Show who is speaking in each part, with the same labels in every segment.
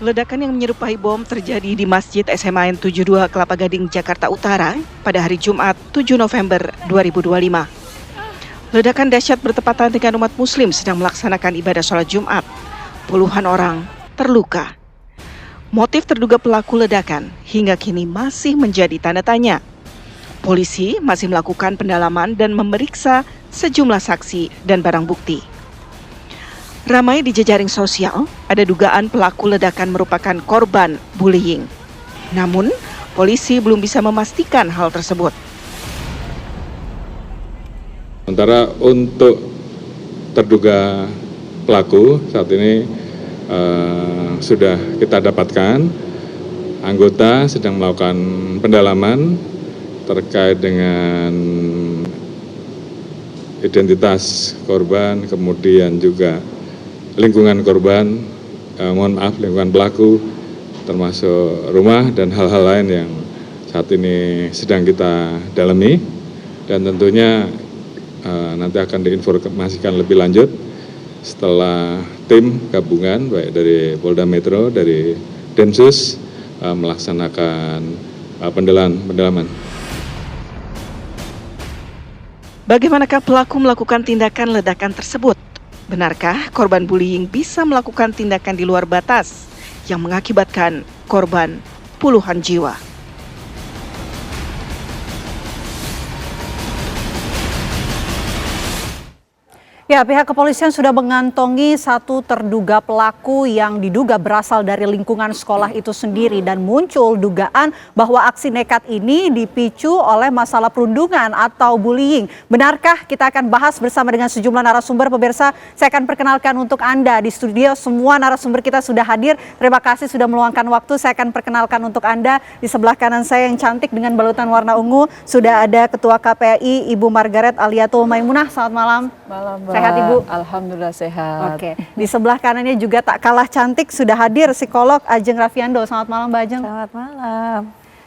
Speaker 1: Ledakan yang menyerupai bom terjadi di Masjid SMA N 72 Kelapa Gading, Jakarta Utara pada hari Jumat 7 November 2025. Ledakan dahsyat bertepatan dengan umat muslim sedang melaksanakan ibadah sholat Jumat. Puluhan orang terluka. Motif terduga pelaku ledakan hingga kini masih menjadi tanda tanya. Polisi masih melakukan pendalaman dan memeriksa sejumlah saksi dan barang bukti. Ramai di jejaring sosial, ada dugaan pelaku ledakan merupakan korban bullying. Namun, polisi belum bisa memastikan hal tersebut.
Speaker 2: Sementara untuk terduga pelaku saat ini sudah kita dapatkan, anggota sedang melakukan pendalaman terkait dengan identitas korban, kemudian juga lingkungan korban, lingkungan pelaku, termasuk rumah dan hal-hal lain yang saat ini sedang kita dalami, dan tentunya nanti akan diinformasikan lebih lanjut setelah tim gabungan baik dari Polda Metro, dari Densus melaksanakan pendalaman.
Speaker 1: Bagaimanakah pelaku melakukan tindakan ledakan tersebut? Benarkah korban bullying bisa melakukan tindakan di luar batas yang mengakibatkan korban puluhan jiwa?
Speaker 3: Ya, pihak kepolisian sudah mengantongi satu terduga pelaku yang diduga berasal dari lingkungan sekolah itu sendiri, dan muncul dugaan bahwa aksi nekat ini dipicu oleh masalah perundungan atau bullying. Benarkah? Kita akan bahas bersama dengan sejumlah narasumber. Pemirsa, saya akan perkenalkan untuk Anda di studio, semua narasumber kita sudah hadir. Terima kasih sudah meluangkan waktu. Saya akan perkenalkan untuk Anda. Di sebelah kanan saya yang cantik dengan balutan warna ungu sudah ada Ketua KPAI Ibu Margaret Aliatul Maimunah. Selamat malam.
Speaker 4: Malam, Mbak.
Speaker 3: Sehat Ibu?
Speaker 4: Alhamdulillah sehat.
Speaker 3: Oke. Di sebelah kanannya juga tak kalah cantik sudah hadir psikolog Ajeng Raffiando. Selamat malam Mbak Ajeng.
Speaker 4: Selamat malam.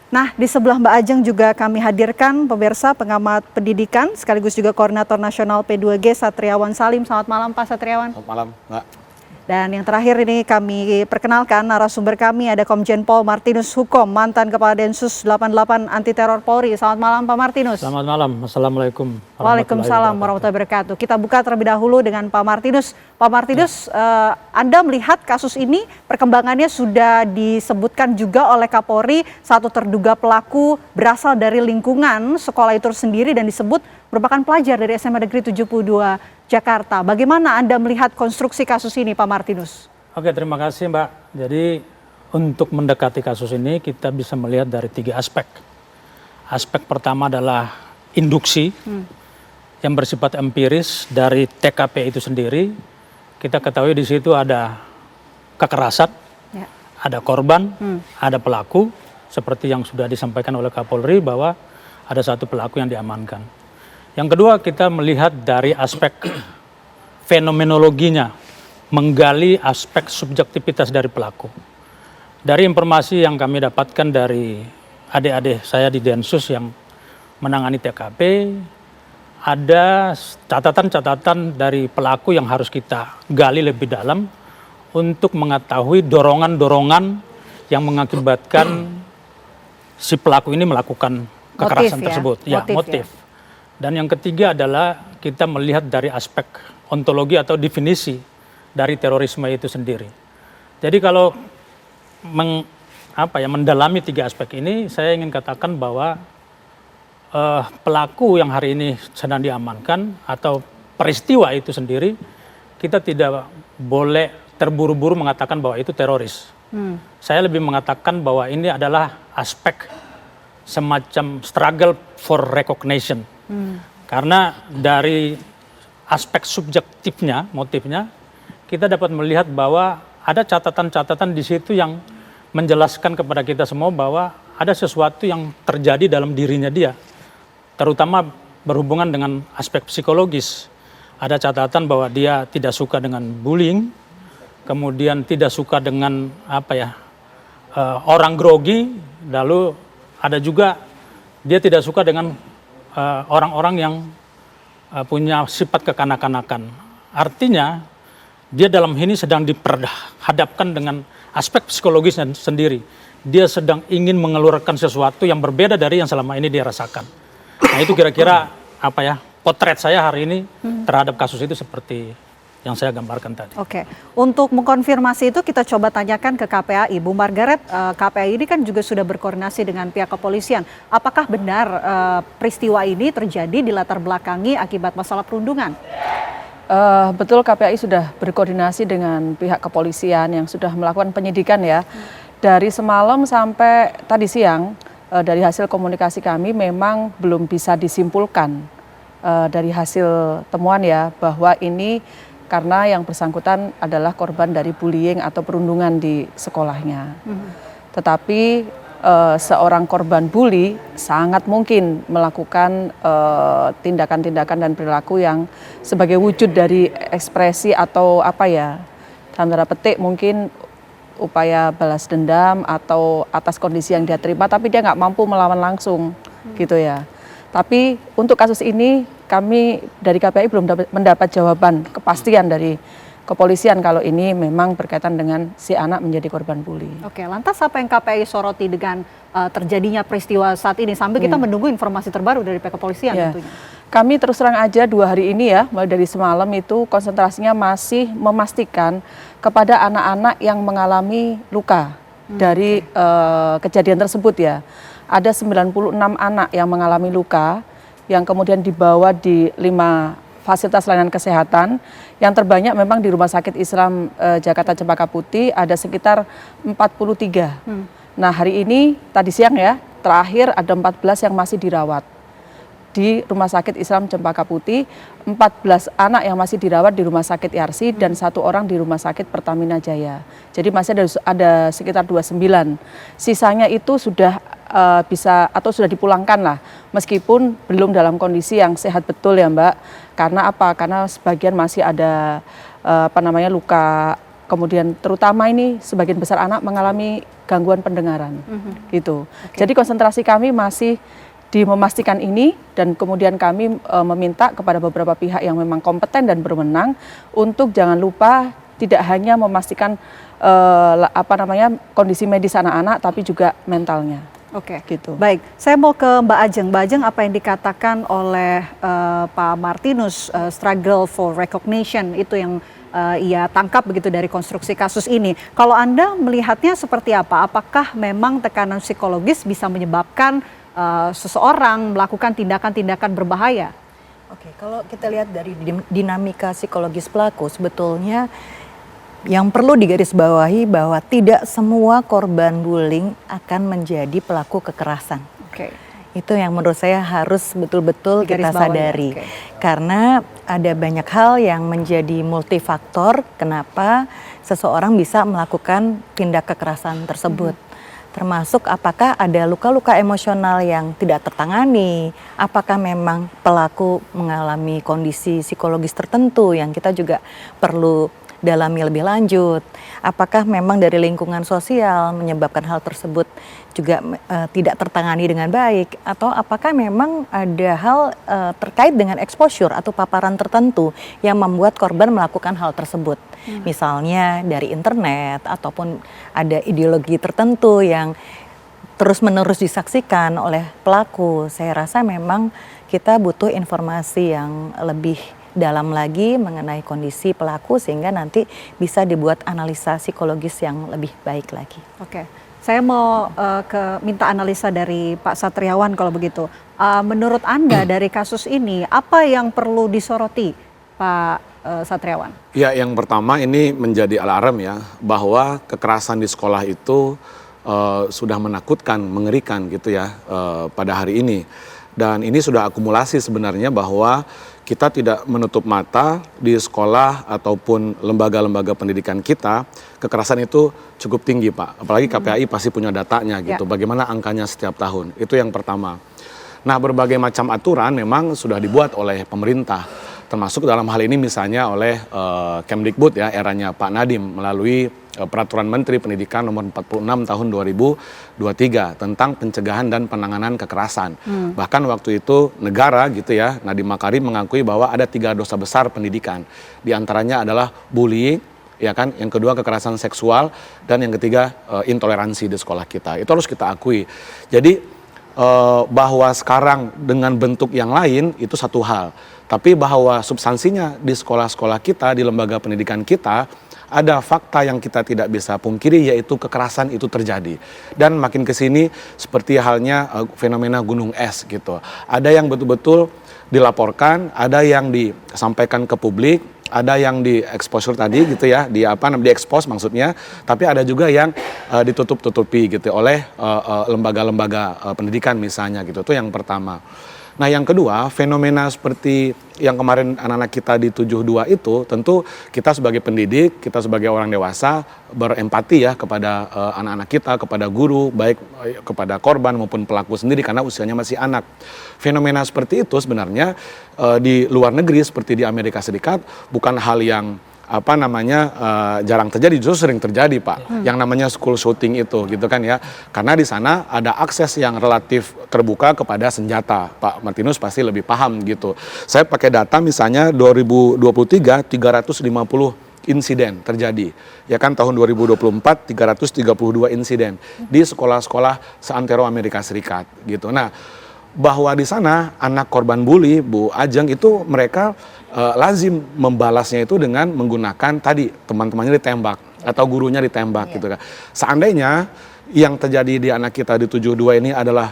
Speaker 3: Nah, di sebelah Mbak Ajeng juga kami hadirkan pemirsa pengamat pendidikan sekaligus juga koordinator nasional P2G Satriawan Salim. Selamat malam Pak Satriawan.
Speaker 5: Selamat malam Mbak.
Speaker 3: Dan yang terakhir ini kami perkenalkan narasumber kami ada Komjen Pol Martinus Hukom, mantan Kepala Densus 88 Anti Teror Polri. Selamat malam Pak Martinus.
Speaker 6: Selamat malam. Assalamualaikum.
Speaker 3: Waalaikumsalam warahmatullahi wabarakatuh. Kita buka terlebih dahulu dengan Pak Martinus. Pak Martinus, Anda melihat kasus ini perkembangannya sudah disebutkan juga oleh Kapolri, satu terduga pelaku berasal dari lingkungan sekolah itu sendiri dan disebut merupakan pelajar dari SMA Negeri 72 Jakarta. Bagaimana Anda melihat konstruksi kasus ini, Pak Martinus?
Speaker 6: Oke, terima kasih Mbak. Jadi untuk mendekati kasus ini kita bisa melihat dari 3 aspek. Aspek pertama adalah induksi yang bersifat empiris dari TKP itu sendiri. Kita ketahui di situ ada kekerasan, ada korban, ada pelaku, seperti yang sudah disampaikan oleh Kapolri bahwa ada satu pelaku yang diamankan. Yang kedua, kita melihat dari aspek fenomenologinya, menggali aspek subjektivitas dari pelaku. Dari informasi yang kami dapatkan dari adik-adik saya di Densus yang menangani TKP, ada catatan-catatan dari pelaku yang harus kita gali lebih dalam untuk mengetahui dorongan-dorongan yang mengakibatkan si pelaku ini melakukan kekerasan tersebut. Motif. Dan yang ketiga adalah kita melihat dari aspek ontologi atau definisi dari terorisme itu sendiri. Jadi kalau mendalami 3 aspek ini, saya ingin katakan bahwa pelaku yang hari ini sedang diamankan atau peristiwa itu sendiri, kita tidak boleh terburu-buru mengatakan bahwa itu teroris. Saya lebih mengatakan bahwa ini adalah aspek semacam struggle for recognition. Karena dari aspek subjektifnya, motifnya, kita dapat melihat bahwa ada catatan-catatan di situ yang menjelaskan kepada kita semua bahwa ada sesuatu yang terjadi dalam dirinya dia, terutama berhubungan dengan aspek psikologis. Ada catatan bahwa dia tidak suka dengan bullying, kemudian tidak suka dengan orang grogi, lalu ada juga dia tidak suka dengan orang-orang yang punya sifat kekanak-kanakan. Artinya dia dalam ini sedang diperhadapkan dengan aspek psikologisnya sendiri. Dia sedang ingin mengeluarkan sesuatu yang berbeda dari yang selama ini dia rasakan. Nah itu kira-kira apa ya, potret saya hari ini terhadap kasus itu seperti yang saya gambarkan tadi.
Speaker 3: Oke, untuk mengkonfirmasi itu kita coba tanyakan ke KPAI. Bu Margaret, KPAI ini kan juga sudah berkoordinasi dengan pihak kepolisian. Apakah benar peristiwa ini terjadi di latar belakangi akibat masalah perundungan?
Speaker 4: Betul, KPAI sudah berkoordinasi dengan pihak kepolisian yang sudah melakukan penyidikan ya. Dari semalam sampai tadi siang, dari hasil komunikasi kami memang belum bisa disimpulkan dari hasil temuan ya, bahwa ini karena yang bersangkutan adalah korban dari bullying atau perundungan di sekolahnya. Tetapi seorang korban bully sangat mungkin melakukan tindakan-tindakan dan perilaku yang sebagai wujud dari ekspresi atau apa ya, tanda petik mungkin upaya balas dendam atau atas kondisi yang dia terima tapi dia nggak mampu melawan langsung gitu ya. Tapi untuk kasus ini kami dari KPAI belum mendapat jawaban kepastian dari kepolisian kalau ini memang berkaitan dengan si anak menjadi korban bully.
Speaker 3: Oke, lantas apa yang KPAI soroti dengan terjadinya peristiwa saat ini sambil kita menunggu informasi terbaru dari pihak kepolisian tentunya?
Speaker 4: Kami terus terang aja 2 hari ini ya, mulai dari semalam itu konsentrasinya masih memastikan kepada anak-anak yang mengalami luka dari kejadian tersebut ya. Ada 96 anak yang mengalami luka yang kemudian dibawa di 5 fasilitas layanan kesehatan. Yang terbanyak memang di Rumah Sakit Islam Jakarta Cempaka Putih ada sekitar 43. Nah hari ini tadi siang ya terakhir ada 14 yang masih dirawat di Rumah Sakit Islam Cempaka Putih, 14 anak yang masih dirawat di Rumah Sakit Yarsi dan 1 orang di Rumah Sakit Pertamina Jaya. Jadi masih ada sekitar 29. Sisanya itu sudah bisa atau sudah dipulangkan lah, meskipun belum dalam kondisi yang sehat betul ya Mbak. Karena apa? Karena sebagian masih ada luka, kemudian terutama ini sebagian besar anak mengalami gangguan pendengaran gitu. Jadi konsentrasi kami masih di memastikan ini dan kemudian kami meminta kepada beberapa pihak yang memang kompeten dan berwenang untuk jangan lupa tidak hanya memastikan kondisi medis anak-anak tapi juga mentalnya.
Speaker 3: Oke,
Speaker 4: gitu.
Speaker 3: Baik. Saya mau ke Mbak Ajeng. Mbak Ajeng, apa yang dikatakan oleh Pak Martinus, struggle for recognition, itu yang ia tangkap begitu dari konstruksi kasus ini. Kalau Anda melihatnya seperti apa? Apakah memang tekanan psikologis bisa menyebabkan seseorang melakukan tindakan-tindakan berbahaya?
Speaker 5: Oke, kalau kita lihat dari dinamika psikologis pelaku, sebetulnya yang perlu digarisbawahi bahwa tidak semua korban bullying akan menjadi pelaku kekerasan.
Speaker 3: Oke.
Speaker 5: Itu yang menurut saya harus betul-betul kita sadari.
Speaker 3: Oke.
Speaker 5: Karena ada banyak hal yang menjadi multifaktor kenapa seseorang bisa melakukan tindak kekerasan tersebut. Termasuk apakah ada luka-luka emosional yang tidak tertangani, apakah memang pelaku mengalami kondisi psikologis tertentu yang kita juga perlu dalami lebih lanjut, apakah memang dari lingkungan sosial menyebabkan hal tersebut juga tidak tertangani dengan baik, atau apakah memang ada hal terkait dengan exposure atau paparan tertentu yang membuat korban melakukan hal tersebut. Misalnya dari internet ataupun ada ideologi tertentu yang terus-menerus disaksikan oleh pelaku. Saya rasa memang kita butuh informasi yang lebih dalam lagi mengenai kondisi pelaku sehingga nanti bisa dibuat analisa psikologis yang lebih baik lagi.
Speaker 3: Oke, saya mau minta analisa dari Pak Satriawan kalau begitu. Menurut Anda dari kasus ini apa yang perlu disoroti, Pak Satriawan?
Speaker 7: Ya, yang pertama ini menjadi alarm ya bahwa kekerasan di sekolah itu sudah menakutkan, mengerikan gitu ya pada hari ini. Dan ini sudah akumulasi sebenarnya bahwa kita tidak menutup mata di sekolah ataupun lembaga-lembaga pendidikan kita, kekerasan itu cukup tinggi Pak. Apalagi KPAI pasti punya datanya gitu, bagaimana angkanya setiap tahun. Itu yang pertama. Nah berbagai macam aturan memang sudah dibuat oleh pemerintah. Termasuk dalam hal ini misalnya oleh Kemdikbud ya, eranya Pak Nadiem melalui Peraturan Menteri Pendidikan nomor 46 tahun 2023 tentang pencegahan dan penanganan kekerasan. Bahkan waktu itu negara gitu ya, Nadiem Makarim mengakui bahwa ada 3 dosa besar pendidikan. Di antaranya adalah bullying, ya kan? Yang kedua kekerasan seksual, dan yang ketiga intoleransi di sekolah kita. Itu harus kita akui. Jadi bahwa sekarang dengan bentuk yang lain itu satu hal, tapi bahwa substansinya di sekolah-sekolah kita, di lembaga pendidikan kita, ada fakta yang kita tidak bisa pungkiri, yaitu kekerasan itu terjadi. Dan makin ke sini seperti halnya fenomena gunung es gitu. Ada yang betul-betul dilaporkan, ada yang disampaikan ke publik, ada yang di-exposure tadi gitu ya, di-expose maksudnya, tapi ada juga yang ditutup-tutupi gitu oleh lembaga-lembaga pendidikan misalnya gitu. Itu yang pertama. Nah yang kedua, fenomena seperti yang kemarin anak-anak kita di 72 itu, tentu kita sebagai pendidik, kita sebagai orang dewasa berempati ya kepada anak-anak kita, kepada guru, baik kepada korban maupun pelaku sendiri karena usianya masih anak. Fenomena seperti itu sebenarnya di luar negeri seperti di Amerika Serikat bukan hal yang jarang terjadi, justru sering terjadi Pak, yang namanya school shooting itu gitu kan ya, karena di sana ada akses yang relatif terbuka kepada senjata. Pak Martinus pasti lebih paham gitu. Saya pakai data misalnya 2023 350 insiden terjadi, ya kan, tahun 2024 332 insiden di sekolah-sekolah seantero Amerika Serikat gitu. Nah, bahwa di sana anak korban bully, Bu Ajeng, itu mereka lazim membalasnya itu dengan menggunakan tadi teman-temannya ditembak atau gurunya ditembak gitu kan. Seandainya yang terjadi di anak kita di 72 ini adalah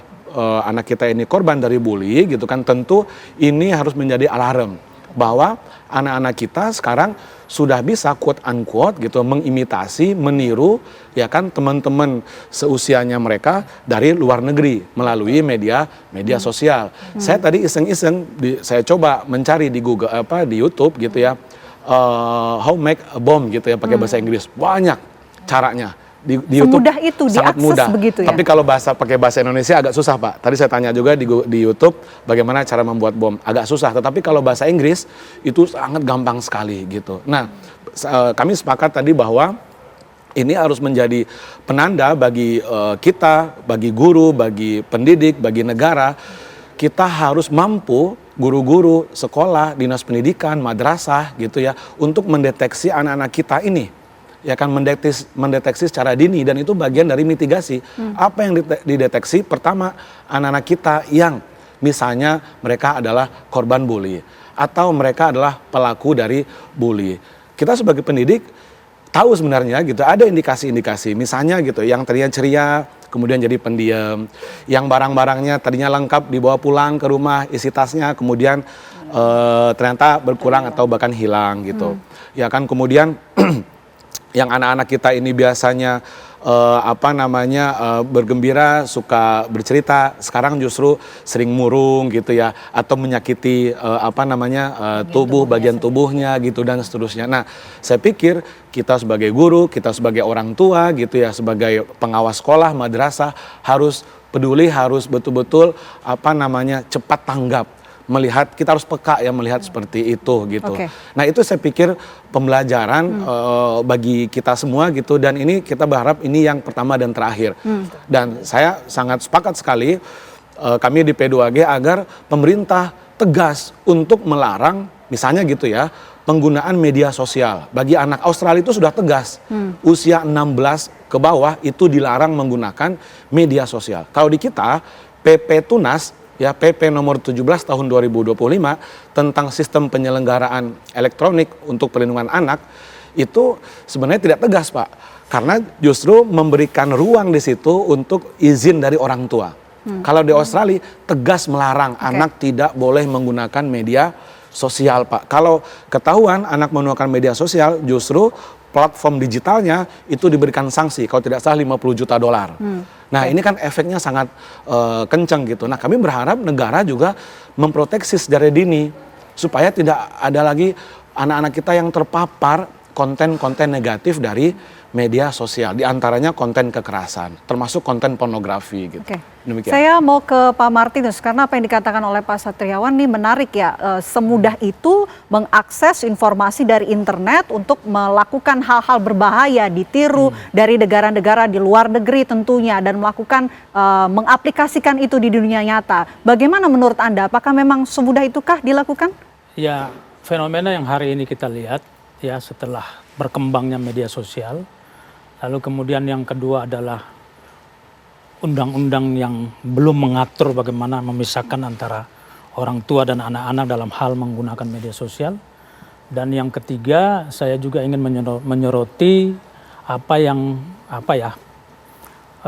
Speaker 7: anak kita ini korban dari bully gitu kan, tentu ini harus menjadi alarm bahwa anak-anak kita sekarang sudah bisa quote unquote gitu mengimitasi, meniru ya kan teman-teman seusianya mereka dari luar negeri melalui media sosial. Saya tadi iseng-iseng saya coba mencari di Google di YouTube gitu ya, how make a bomb gitu ya pakai bahasa Inggris. Banyak caranya. Di YouTube
Speaker 3: semudah itu
Speaker 7: sangat
Speaker 3: diakses
Speaker 7: mudah.
Speaker 3: begitu ya.
Speaker 7: Tapi kalau pakai bahasa Indonesia agak susah Pak. Tadi saya tanya juga di YouTube bagaimana cara membuat bom, agak susah. Tetapi kalau bahasa Inggris itu sangat gampang sekali gitu. Nah, kami sepakat tadi bahwa ini harus menjadi penanda bagi kita, bagi guru, bagi pendidik, bagi negara. Kita harus mampu, guru-guru, sekolah, dinas pendidikan, madrasah gitu ya, untuk mendeteksi anak-anak kita ini. Ya kan, mendeteksi secara dini, dan itu bagian dari mitigasi. Apa yang dideteksi? Pertama, anak-anak kita yang misalnya mereka adalah korban bully atau mereka adalah pelaku dari bully. Kita sebagai pendidik tahu sebenarnya gitu, ada indikasi-indikasi misalnya gitu, yang tadinya ceria kemudian jadi pendiam, yang barang-barangnya tadinya lengkap dibawa pulang ke rumah isi tasnya kemudian ternyata berkurang atau bahkan hilang gitu. Ya kan, kemudian yang anak-anak kita ini biasanya bergembira, suka bercerita, sekarang justru sering murung gitu ya, atau menyakiti tubuh, bagian tubuhnya gitu dan seterusnya. Nah, saya pikir kita sebagai guru, kita sebagai orang tua gitu ya, sebagai pengawas sekolah, madrasah harus peduli, harus betul-betul cepat tanggap. Melihat, kita harus peka ya melihat seperti itu gitu. Nah, itu saya pikir pembelajaran bagi kita semua gitu, dan ini kita berharap ini yang pertama dan terakhir. Dan saya sangat sepakat sekali kami di P2G agar pemerintah tegas untuk melarang misalnya gitu ya penggunaan media sosial. Bagi anak Australia itu sudah tegas. Usia 16 ke bawah itu dilarang menggunakan media sosial. Kalau di kita PP Tunas ya, PP nomor 17 tahun 2025 tentang sistem penyelenggaraan elektronik untuk perlindungan anak itu sebenarnya tidak tegas Pak, karena justru memberikan ruang di situ untuk izin dari orang tua. Kalau di Australia tegas melarang anak tidak boleh menggunakan media sosial Pak. Kalau ketahuan anak menggunakan media sosial, justru platform digitalnya itu diberikan sanksi, kalau tidak salah $50 juta. Nah, ini kan efeknya sangat kencang gitu. Nah, kami berharap negara juga memproteksi secara dini supaya tidak ada lagi anak-anak kita yang terpapar konten-konten negatif dari media sosial, diantaranya konten kekerasan, termasuk konten pornografi gitu. Demikian.
Speaker 3: Saya mau ke Pak Martinus, karena apa yang dikatakan oleh Pak Satriawan ini menarik ya, semudah itu mengakses informasi dari internet untuk melakukan hal-hal berbahaya, ditiru dari negara-negara di luar negeri tentunya, dan melakukan mengaplikasikan itu di dunia nyata. Bagaimana menurut Anda, apakah memang semudah itukah dilakukan?
Speaker 6: Ya, fenomena yang hari ini kita lihat ya setelah berkembangnya media sosial. Lalu kemudian yang kedua adalah undang-undang yang belum mengatur bagaimana memisahkan antara orang tua dan anak-anak dalam hal menggunakan media sosial. Dan yang ketiga, saya juga ingin menyoroti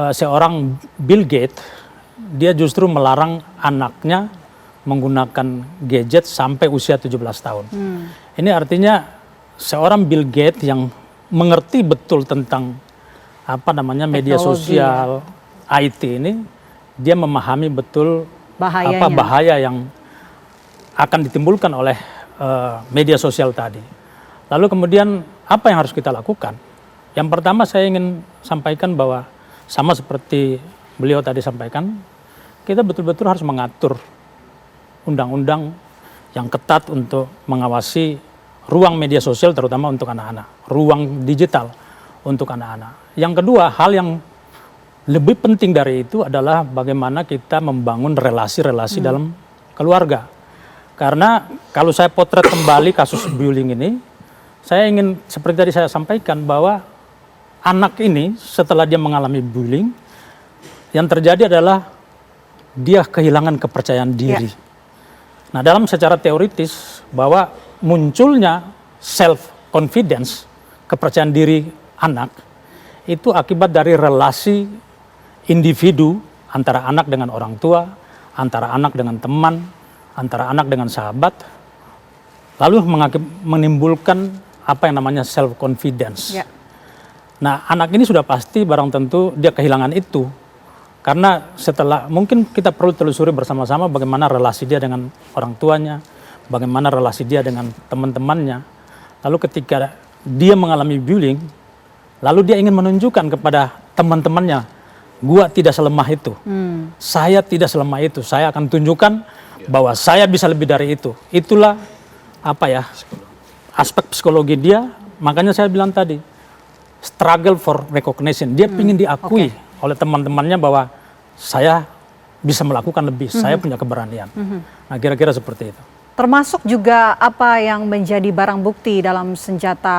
Speaker 6: seorang Bill Gates, dia justru melarang anaknya menggunakan gadget sampai usia 17 tahun. Ini artinya seorang Bill Gates yang mengerti betul tentang media
Speaker 3: Teknologi,
Speaker 6: sosial, IT ini, dia memahami betul
Speaker 3: Bahayanya.
Speaker 6: bahaya yang akan ditimbulkan oleh media sosial tadi. Lalu kemudian apa yang harus kita lakukan? Yang pertama saya ingin sampaikan bahwa sama seperti beliau tadi sampaikan, kita betul-betul harus mengatur undang-undang yang ketat untuk mengawasi ruang media sosial terutama untuk anak-anak, ruang digital untuk anak-anak. Yang kedua, hal yang lebih penting dari itu adalah bagaimana kita membangun relasi-relasi dalam keluarga. Karena kalau saya potret kembali kasus bullying ini, saya ingin seperti tadi saya sampaikan bahwa anak ini setelah dia mengalami bullying, yang terjadi adalah dia kehilangan kepercayaan diri. Nah, dalam secara teoritis bahwa munculnya self confidence, kepercayaan diri anak itu akibat dari relasi individu antara anak dengan orang tua, antara anak dengan teman, antara anak dengan sahabat, lalu menimbulkan apa yang namanya self confidence. Nah, anak ini sudah pasti barang tentu dia kehilangan itu. Karena setelah, mungkin kita perlu telusuri bersama-sama bagaimana relasi dia dengan orang tuanya, bagaimana relasi dia dengan teman-temannya. Lalu ketika dia mengalami bullying, lalu dia ingin menunjukkan kepada teman-temannya, gua tidak selemah itu, saya tidak selemah itu, saya akan tunjukkan bahwa saya bisa lebih dari itu. Itulah aspek psikologi dia. Makanya saya bilang tadi, struggle for recognition. Dia ingin diakui oleh teman-temannya bahwa saya bisa melakukan lebih, saya punya keberanian. Nah, kira-kira seperti itu.
Speaker 3: Termasuk juga apa yang menjadi barang bukti dalam senjata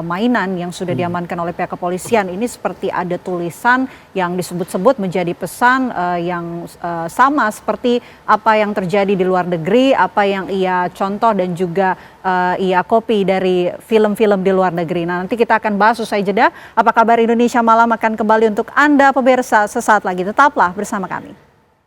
Speaker 3: mainan yang sudah diamankan oleh pihak kepolisian. Ini seperti ada tulisan yang disebut-sebut menjadi pesan yang sama seperti apa yang terjadi di luar negeri, apa yang ia contoh dan juga ia copy dari film-film di luar negeri. Nah, nanti kita akan bahas usai jeda. Apa kabar Indonesia Malam akan kembali untuk Anda pemirsa sesaat lagi. Tetaplah bersama kami.